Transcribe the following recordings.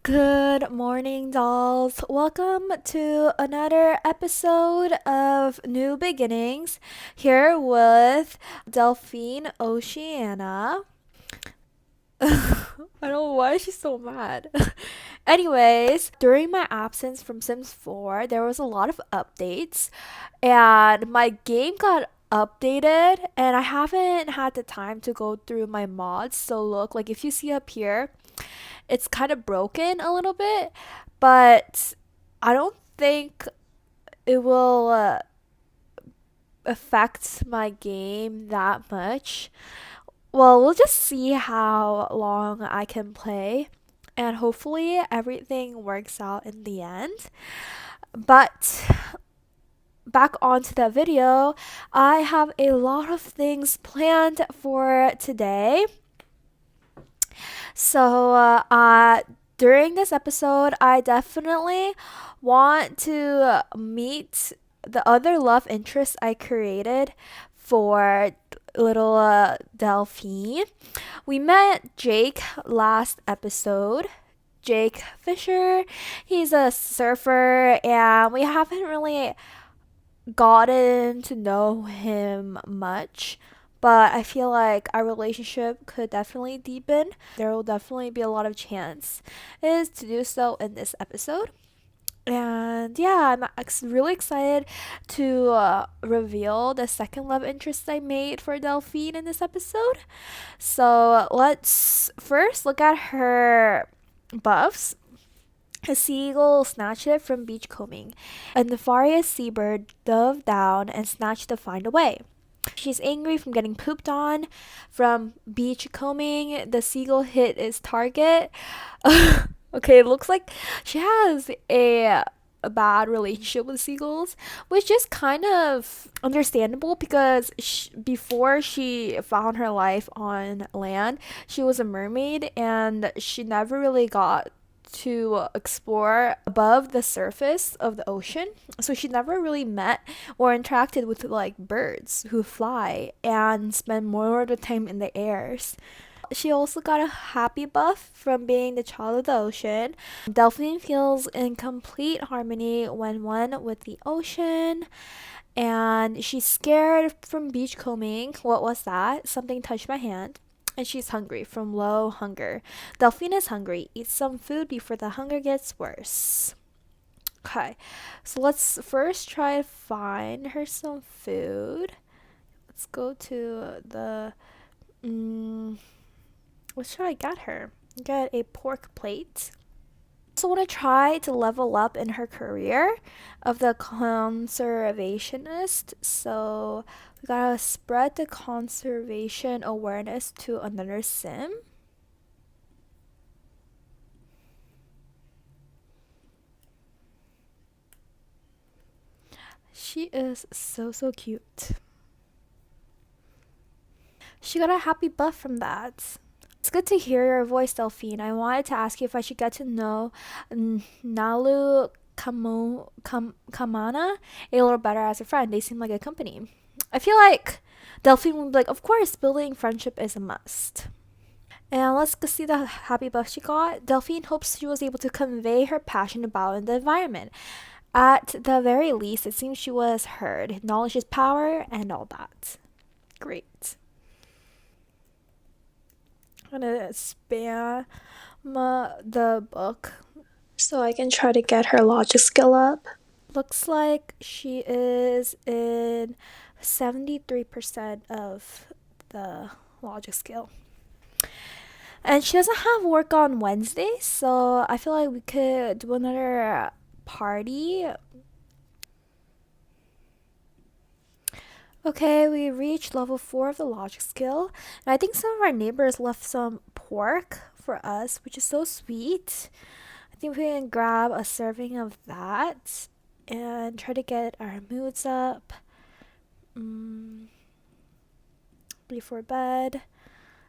Good morning, dolls. Welcome to another episode of New Beginnings here with Delphine Oceana. I don't know why she's so mad. Anyways, during my absence from Sims 4, there was a lot of updates, and my game got updated, and I haven't had the time to go through my mods. So, look, like if you see up here, it's kind of broken a little bit, but I don't think it will affect my game that much. Well, we'll just see how long I can play, and hopefully everything works out in the end. But back onto the video, I have a lot of things planned for today. So, during this episode, I definitely want to meet the other love interests I created for little Delphine. We met Jake last episode. Jake Fisher. He's a surfer, and we haven't really gotten to know him much, but I feel like our relationship could definitely deepen. There will definitely be a lot of chance is to do so in this episode. And yeah, really excited to reveal the second love interest I made for Delphine in this episode. So let's first look at her buffs. A seagull snatched it from beachcombing. A nefarious seabird dove down and snatched the find away. She's angry from getting pooped on. From beachcombing, the seagull hit its target. Okay, it looks like she has a bad relationship with seagulls, which is kind of understandable because before she found her life on land, she was a mermaid and she never really got to explore above the surface of the ocean. So she never really met or interacted with like birds who fly and spend more of the time in the airs. She also got a happy buff from being the child of the ocean. Delphine feels in complete harmony when one with the ocean. And she's scared from beachcombing. What was that? Something touched my hand. And she's hungry from low hunger. Delphine is hungry. Eat some food before the hunger gets worse. Okay, so let's first try to find her some food. Let's go to the. What should I get her? Get a pork plate. Also want to try to level up in her career of the conservationist. So we gotta spread the conservation awareness to another sim. She is so cute. She got a happy buff from that. It's good to hear your voice, Delphine. I wanted to ask you if I should get to know Nalu Kamana a little better as a friend. They seem like a company. I feel like Delphine would be like, of course, building friendship is a must. And let's go see the happy buff she got. Delphine hopes she was able to convey her passion about the environment. At the very least, it seems she was heard. Knowledge is power and all that. Great. I'm gonna spam the book so I can try to get her logic skill up. Looks like she is in 73% of the logic skill. And she doesn't have work on Wednesday, so I feel like we could do another party. Okay, we reached level 4 of the logic skill. And I think some of our neighbors left some pork for us, which is so sweet. I think we can grab a serving of that and try to get our moods up before bed.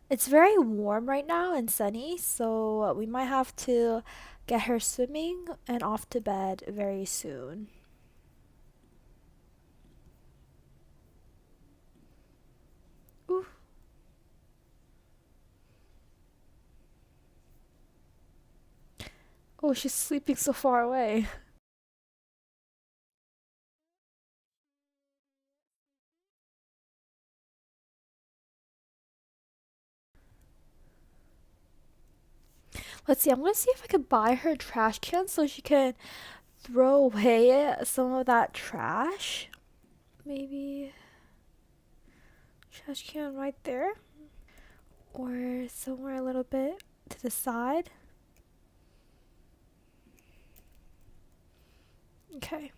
It's very warm right now and sunny, so we might have to get her swimming and off to bed very soon. Ooh. Oh, she's sleeping so far away. Let's see, I'm gonna see if I can buy her trash can so she can throw away some of that trash. Maybe trash can right there, or somewhere a little bit to the side. Okay.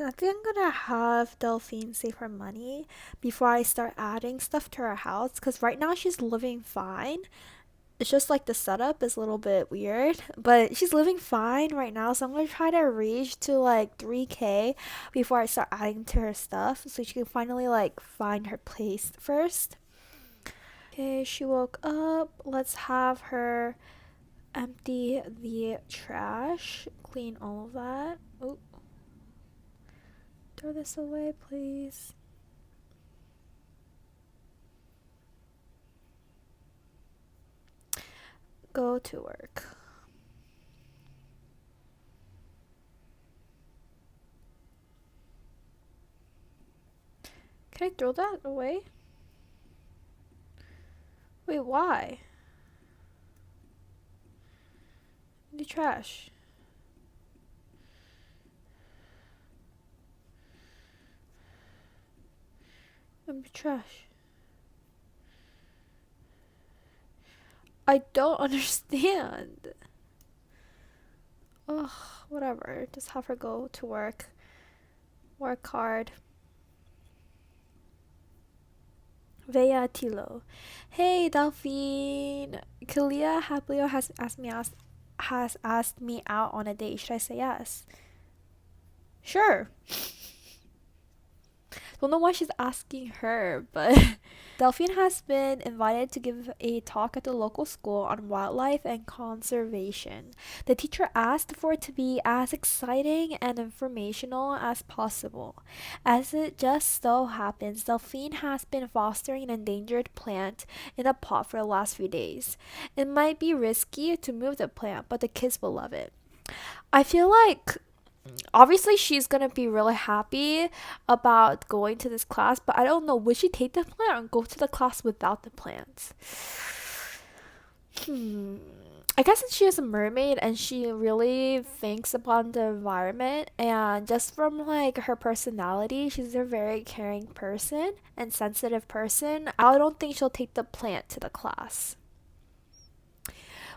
I think I'm gonna have Delphine save her money before I start adding stuff to her house because right now she's living fine. It's just like the setup is a little bit weird, but she's living fine right now. So I'm gonna try to reach to like 3K before I start adding to her stuff so she can finally like find her place first. Okay, she woke up. Let's have her empty the trash, clean all of that. Oh, throw this away, please. Go to work. Can I throw that away? Wait, why? The trash. Empty trash. I don't understand. Ugh, whatever. Just have her go to work. Work hard. Vea Tilo. Hey Delphine. Kalia Haplio has asked me out on a date. Should I say yes? Sure. Don't know why she's asking her, but Delphine has been invited to give a talk at the local school on wildlife and conservation. The teacher asked for it to be as exciting and informational as possible. As it just so happens, Delphine has been fostering an endangered plant in a pot for the last few days. It might be risky to move the plant, but the kids will love it. I feel like obviously she's gonna be really happy about going to this class, but I don't know, would she take the plant or go to the class without the plants? hmm I guess since she is a mermaid and she really thinks upon the environment, and just from like her personality, she's a very caring person and sensitive person. I don't think she'll take the plant to the class.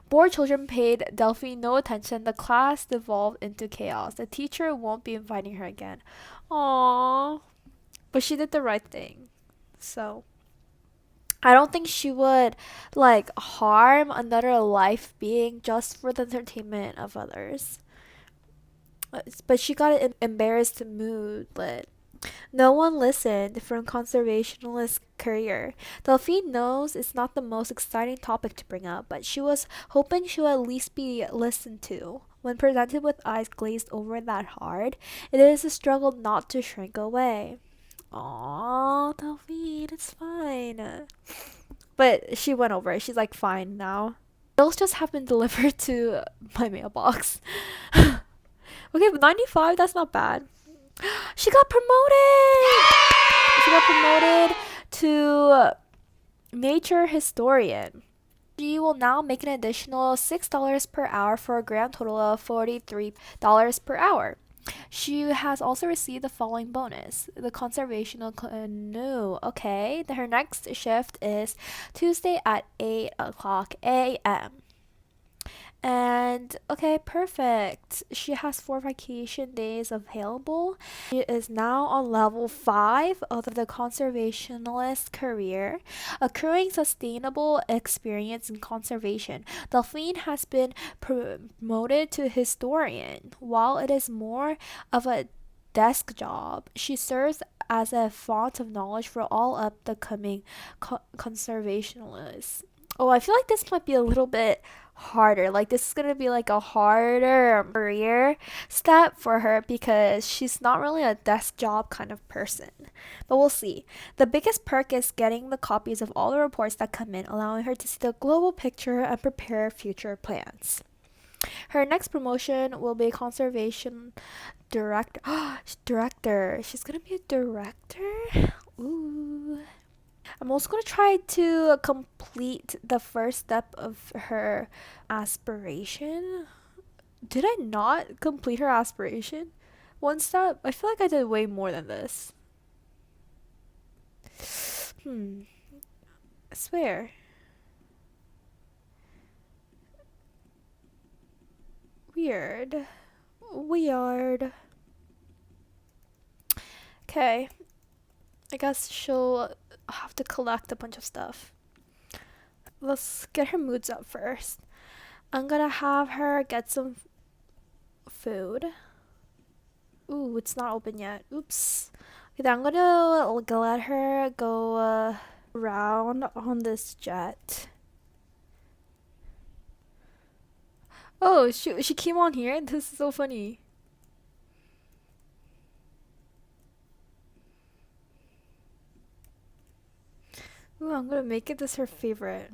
Bored children paid Delphi no attention. The class devolved into chaos. The teacher won't be inviting her again. Aww. But she did the right thing. So I don't think she would like harm another life being just for the entertainment of others. But she got an embarrassed moodlet. No one listened from conservationist career. Delphine knows it's not the most exciting topic to bring up, but she was hoping she would at least be listened to. When presented with eyes glazed over that hard, it is a struggle not to shrink away. Aww, Delphine, it's fine. But she went over it. She's like fine now. Bills just have been delivered to my mailbox. Okay, but 95, that's not bad. She got promoted. She got promoted to nature historian. She will now make an additional $6 per hour for a grand total of $43 per hour. She has also received the following bonus: the conservational canoe. Okay, her next shift is Tuesday at 8 o'clock a.m. And okay, perfect. She has 4 vacation days available. She is now on level 5 of the conservationist career, accruing sustainable experience in conservation. Delphine has been promoted to historian. While it is more of a desk job, she serves as a font of knowledge for all up the coming conservationists. Oh, I feel like this might be a little bit harder. Like this is gonna be like a harder career step for her because she's not really a desk job kind of person. But we'll see. The biggest perk is getting the copies of all the reports that come in, allowing her to see the global picture and prepare future plans. Her next promotion will be conservation director. Director. She's gonna be a director? Ooh. I'm also going to try to complete the first step of her aspiration. Did I not complete her aspiration? One step? I feel like I did way more than this. I swear. Weird. Weird. Okay. I guess she'll have to collect a bunch of stuff. Let's get her moods up first. I'm gonna have her get some food. Ooh, it's not open yet. Oops. Okay, then I'm gonna let her go around on this jet. Oh, she came on here? This is so funny. Ooh, I'm gonna make it this her favorite.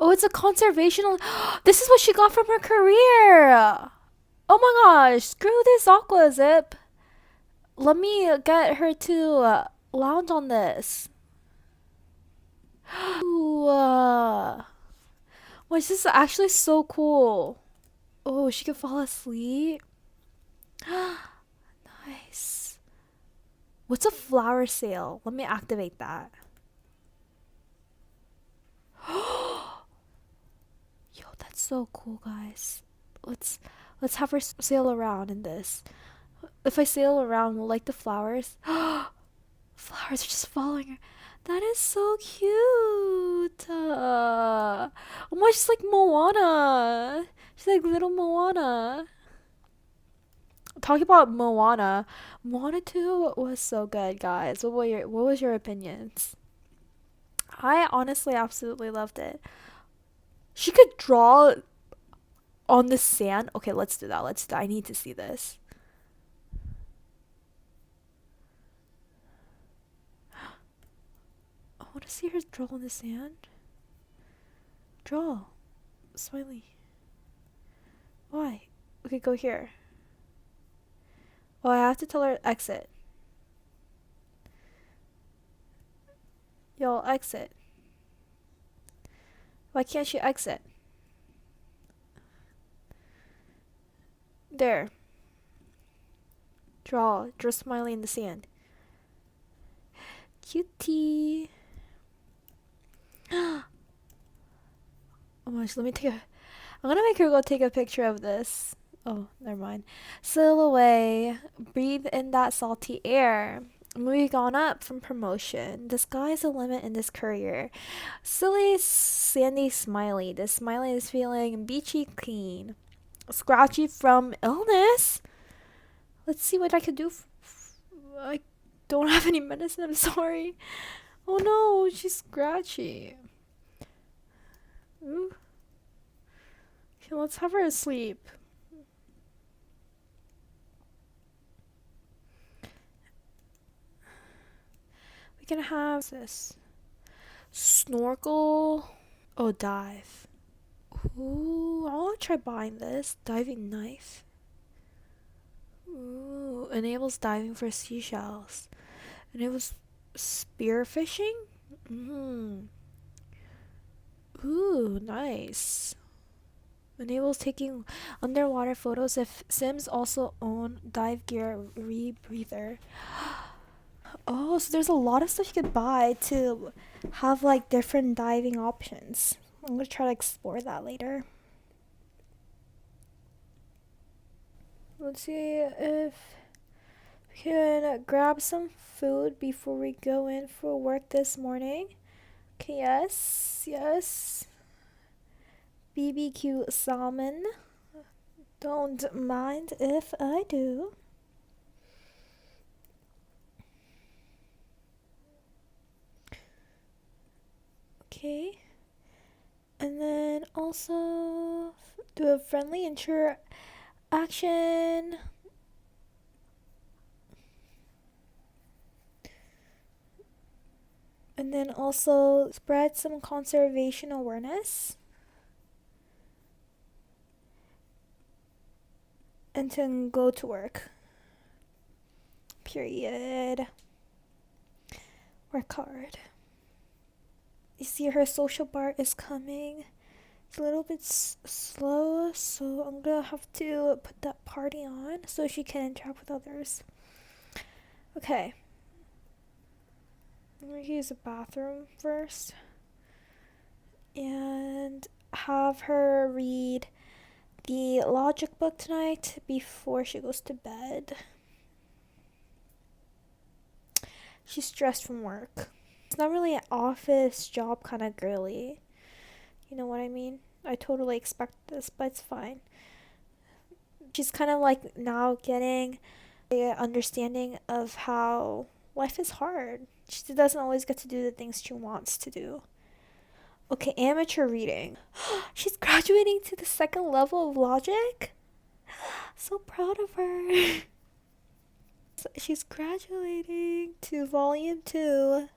Oh, it's a conservational. This is what she got from her career. Oh my gosh, screw this aqua zip. Let me get her to lounge on this. Ooh, this is actually so cool. Oh, she can fall asleep. Nice. What's a flower sale? Let me activate that. Yo, that's so cool, guys. Let's have her sail around in this. If I sail around, will like the flowers? Flowers are just following her. That is so cute. Oh my, she's like Moana. She's like little Moana. Talking about Moana, Moana 2 was so good, guys. What was your opinions? I honestly absolutely loved it. She could draw on the sand. Okay, let's do that. I need to see this. I want to see her draw on the sand. Draw. Smiley. Why? Okay, go here. Oh, I have to tell her exit. Y'all exit. Why can't she exit? There. Draw Smiley in the sand. Cutie. Oh my gosh, let me take a. I'm gonna make her go take a picture of this. Oh, never mind. Sail away. Breathe in that salty air. Moving on up from promotion. The sky's the limit in this career. Silly Sandy Smiley. This Smiley is feeling beachy clean. Scratchy from illness. Let's see what I can do. I don't have any medicine. I'm sorry. Oh no, she's scratchy. Ooh. Okay, let's have her asleep. We can have this snorkel. Oh, dive. Ooh, I want to try buying this diving knife. Ooh, enables diving for seashells. Enables spearfishing. Ooh, nice. Enables taking underwater photos if Sims also own dive gear rebreather. Oh, so there's a lot of stuff you could buy to have like different diving options. I'm gonna try to explore that later. Let's see if we can grab some food before we go in for work this morning. Okay, yes. BBQ salmon. Don't mind if I do. Okay. And then also do a friendly interaction. And then also spread some conservation awareness. And then go to work. Period. Work hard. You see her social bar is coming. It's a little bit slow, so I'm gonna have to put that party on so she can interact with others. Okay. I'm gonna use the bathroom first. And have her read the logic book tonight before she goes to bed. She's stressed from work. It's not really an office job kind of girly. You know what I mean? I totally expect this, but it's fine. She's kind of like now getting the understanding of how life is hard. She doesn't always get to do the things she wants to do. Okay, amateur reading. She's graduating to the second level of logic. So proud of her. She's graduating to volume 2.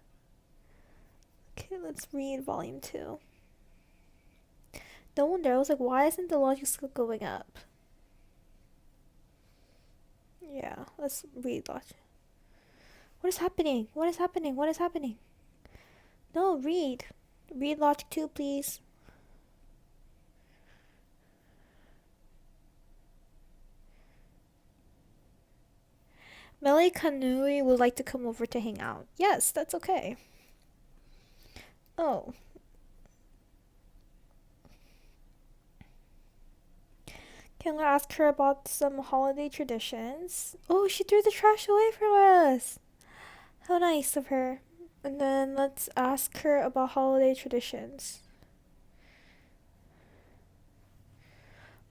Okay, let's read volume 2. No wonder, I was like, why isn't the logic skill going up? Yeah, let's read logic. What is happening? What is happening? What is happening? No, read. Read logic 2, please. Melly Kanui would like to come over to hang out. Yes, that's okay. Oh. Can I ask her about some holiday traditions? Oh, she threw the trash away from us. How nice of her. And then let's ask her about holiday traditions.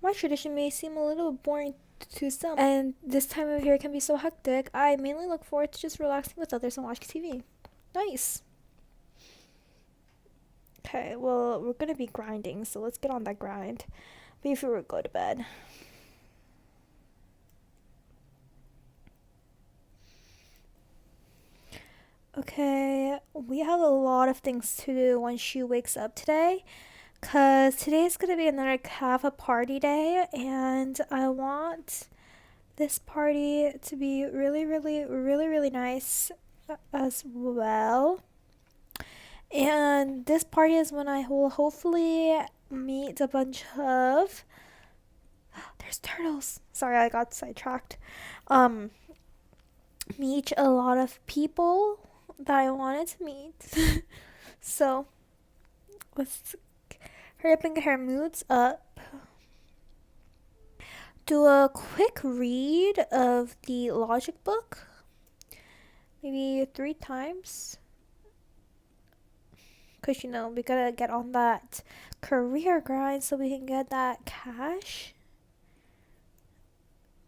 My tradition may seem a little boring to some, and this time of year can be so hectic. I mainly look forward to just relaxing with others and watching TV. Nice. Okay, well, we're gonna be grinding, so let's get on that grind before we go to bed. Okay, we have a lot of things to do when she wakes up today, because today is going to be another have a party day, and I want this party to be really, really, really, really nice as well. And this party is when I will hopefully meet a bunch of. There's turtles. Sorry, I got sidetracked. Meet a lot of people that I wanted to meet. So let's hurry up and get her moods up. Do a quick read of the logic book. Maybe 3 times. Because, we gotta get on that career grind so we can get that cash.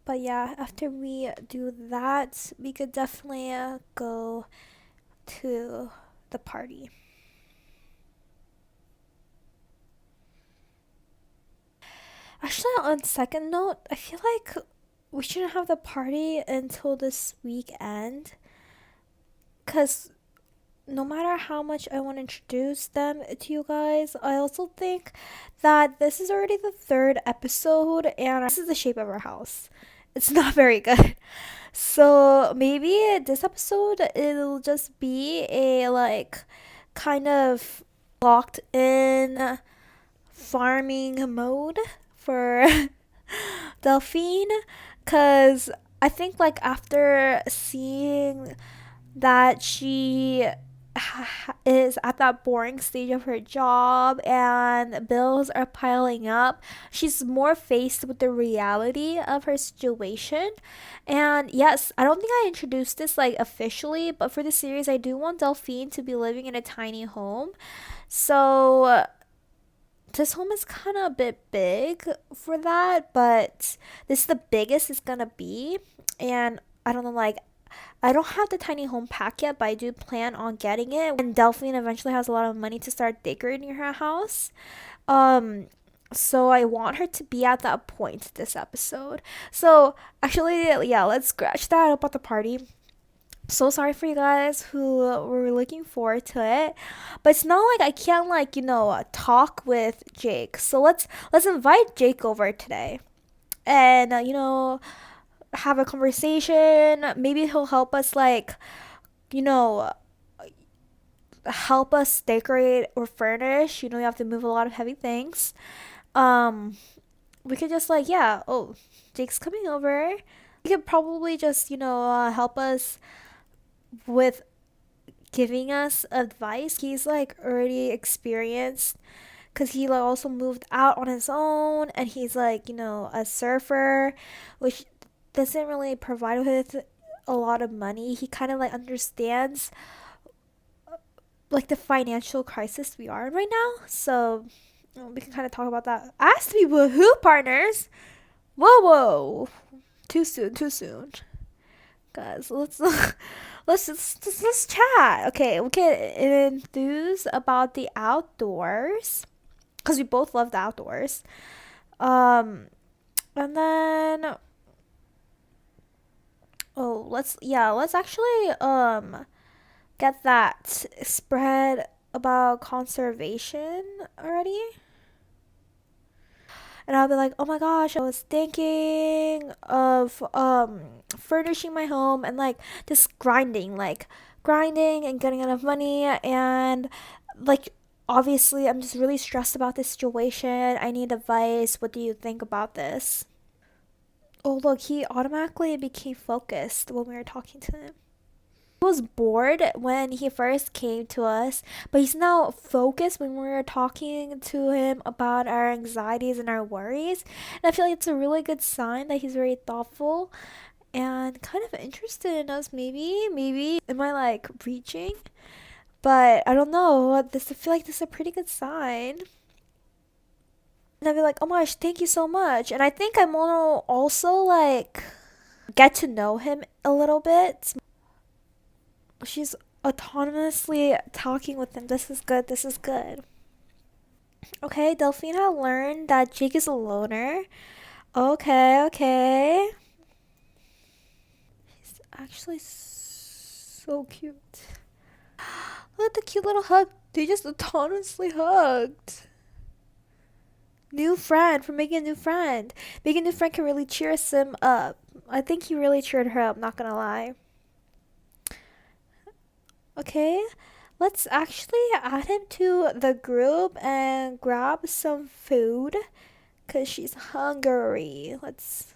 But yeah, after we do that, we could definitely go to the party. Actually, on second note, I feel like we shouldn't have the party until this weekend. Because no matter how much I want to introduce them to you guys, I also think that this is already the 3rd episode, and this is the shape of our house. It's not very good. So maybe this episode, it'll just be a kind of locked in farming mode for Delphine, because I think after seeing that she is at that boring stage of her job and bills are piling up, she's more faced with the reality of her situation. And yes, I don't think I introduced this officially, but for the series I do want Delphine to be living in a tiny home. So this home is kind of a bit big for that, but this is the biggest it's gonna be. And I don't know, I don't have the tiny home pack yet, but I do plan on getting it. And Delphine eventually has a lot of money to start decorating her house. Um, so I want her to be at that point this episode. So actually, yeah, let's scratch that about the party. So sorry for you guys who were looking forward to it, but it's not like I can't like talk with Jake. So let's invite Jake over today, and have a conversation. Maybe he'll help us like you know help us decorate or furnish. You have to move a lot of heavy things. Um, we could just like, yeah, oh, Jake's coming over. He could probably just help us with giving us advice. He's like already experienced because he like also moved out on his own, and he's like a surfer, which doesn't really provide with a lot of money. He kind of like understands like the financial crisis we are in right now. So we can kind of talk about that. As to people who partners, whoa, too soon, too soon, guys. Let's chat. Okay, we get enthused about the outdoors because we both love the outdoors. Um, and then let's actually get that spread about conservation already. And I'll be like, oh my gosh, I was thinking of furnishing my home and like just grinding and getting enough money, and like obviously I'm just really stressed about this situation. I need advice. What do you think about this? Oh look, he automatically became focused when we were talking to him. He was bored when he first came to us, but he's now focused when we're talking to him about our anxieties and our worries. And I feel like it's a really good sign that he's very thoughtful and kind of interested in us. Maybe am I like reaching? But I don't know. I feel like this is a pretty good sign. And I'd be like, oh my gosh, thank you so much. And I think I'm gonna also like get to know him a little bit. She's autonomously talking with him. This is good. This is good. Okay, Delphina learned that Jake is a loner. Okay, okay. He's actually so cute. Look at the cute little hug. They just autonomously hugged. New friend for making a new friend. Making a new friend can really cheer him up. I think he really cheered her up, not gonna lie. Okay, let's actually add him to the group and grab some food because she's hungry. What's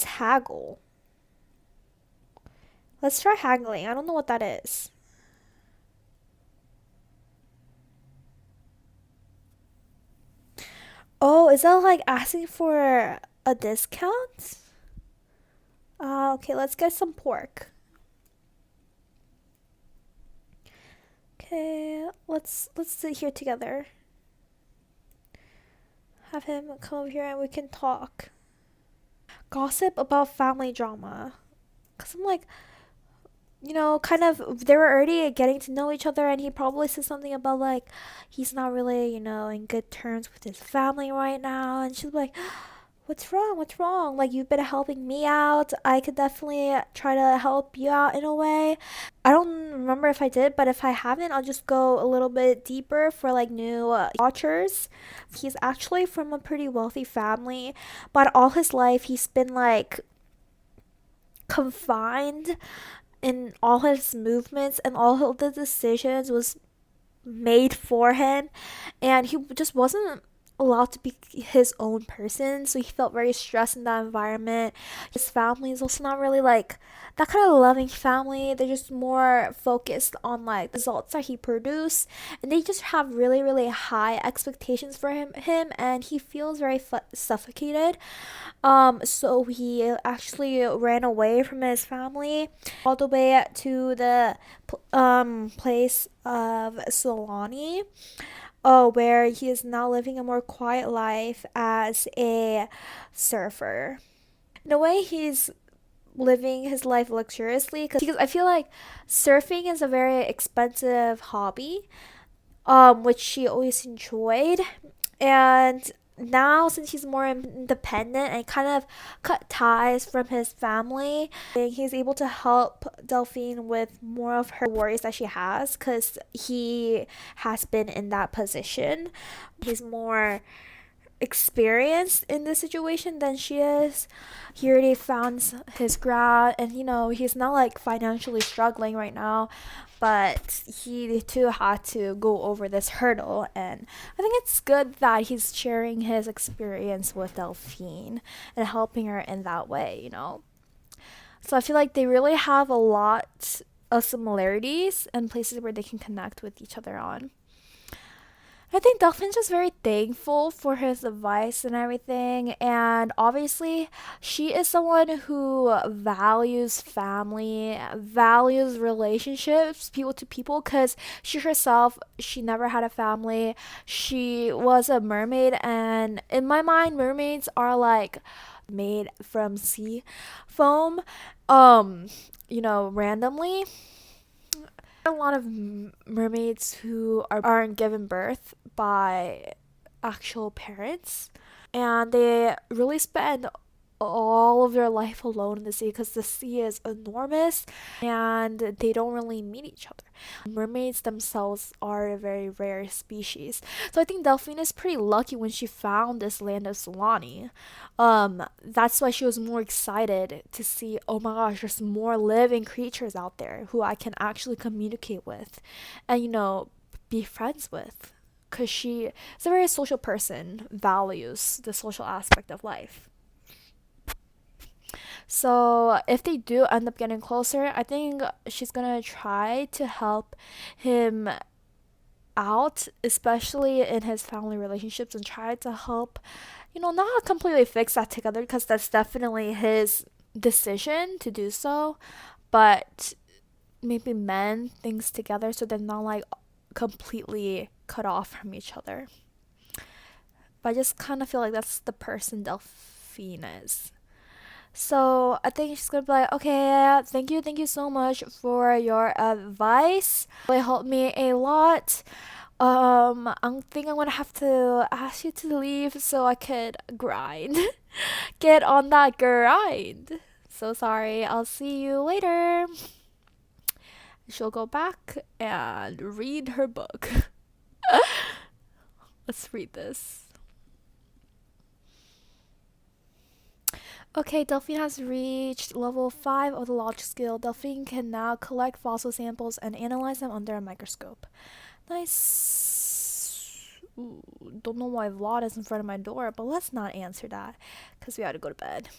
haggle? Let's try haggling. I don't know what that is. Oh, is that like asking for a discount? Okay, let's get some pork. Okay, let's sit here together. Have him come over here and we can talk. Gossip about family drama. Cause I'm like, kind of they were already getting to know each other, and he probably said something about like he's not really, in good terms with his family right now, and she's like, what's wrong? What's wrong? Like you've been helping me out. I could definitely try to help you out in a way. I don't remember if I did, but if I haven't, I'll just go a little bit deeper for like new watchers. He's actually from a pretty wealthy family, but all his life he's been like confined in all his movements, and all of the decisions was made for him, and he just wasn't allowed to be his own person, so he felt very stressed in that environment. His family is also not really like that kind of loving family. They're just more focused on like the results that he produced, and they just have really high expectations for him, and he feels very suffocated. So he actually ran away from his family all the way to the place of Solani, where he is now living a more quiet life as a surfer. In a way, he's living his life luxuriously because I feel like surfing is a very expensive hobby, which she always enjoyed. And now, since he's more independent and kind of cut ties from his family, he's able to help Delphine with more of her worries that she has because he has been in that position. He's more experienced in this situation than she is. He already found his ground, and he's not like financially struggling right now, but he too had to go over this hurdle. And I think it's good that he's sharing his experience with Delphine and helping her in that way. So I feel like they really have a lot of similarities and places where they can connect with each other on. I think Delphin's just very thankful for his advice and everything. And obviously, she is someone who values family, values relationships, people to people, because she herself, she never had a family. She was a mermaid. And in my mind, mermaids are like made from sea foam, randomly. A lot of mermaids who aren't given birth by actual parents, and they really spend all of their life alone in the sea because the sea is enormous and they don't really meet each other. Mermaids themselves are a very rare species. So I think Delphine is pretty lucky when she found this land of Solani. That's why she was more excited to see, oh my gosh, there's more living creatures out there who I can actually communicate with and, be friends with. Because she is a very social person, values the social aspect of life. So if they do end up getting closer, I think she's gonna try to help him out, especially in his family relationships, and try to help, not completely fix that together because that's definitely his decision to do so, but maybe mend things together so they're not like completely cut off from each other. But I just kind of feel like that's the person Delphine is. So I think she's gonna be like, okay, thank you so much for your advice. It helped me a lot. I think I'm gonna have to ask you to leave so I could grind. Get on that grind. So sorry. I'll see you later. She'll go back and read her book. Let's read this. Okay, Delphine has reached level 5 of the logic skill. Delphine can now collect fossil samples and analyze them under a microscope. Nice. Ooh, don't know why Vlad is in front of my door, but let's not answer that because we gotta go to bed.